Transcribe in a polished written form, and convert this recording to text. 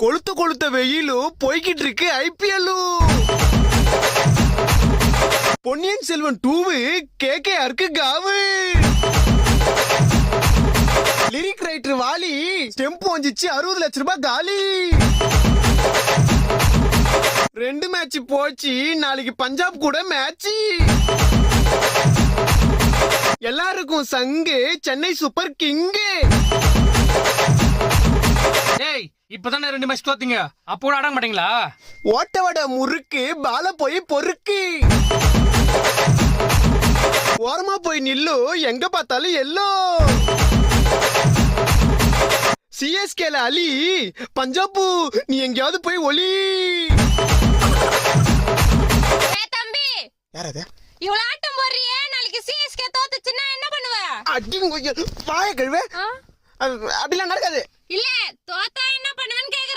கொளுத்த கொளுத்த வெயிலும் போய்கிட்டு இருக்கு ஐபிஎல். பொன்னியின் செல்வன் 2 கேகேஆருக்கு காவு. லிரிக் ரைட்டர் வாலி ஸ்டெம்ப் வந்துச்சு 60 லட்சம் ரூபாய் காலி. 2 மேட்ச் போச்சு, நாளைக்கு பஞ்சாப் கூட மேட்ச். எல்லாருக்கும் சங்கு சென்னை சூப்பர் கிங்கு. ஏய் இப்பதானே 2 மேட்ச் தோத்தீங்க, அப்போ கூட ஆட மாட்டீங்களா? ஓட்ட வட முறுக்கு பால போய் பொறுக்கு. ஓரமா போய் நில்லு, எங்க பார்த்தாலும் எல்லோ. சிஎஸ்கேல அலி, பஞ்சாபு நீ எங்கயாவது போய் ஒலி. தம்பி யாரது? இவ்வளவு ஆட்டம் போடுறியே, நாளைக்கு சிஎஸ்கே தோத்துச்சுன்னா என்ன பண்ணுவ? அடி வாய கழுவே, அப்படிலாம் நடக்காது. இல்ல தோத்தா என்ன பண்ணுவேன்னு கேக்குறேன்.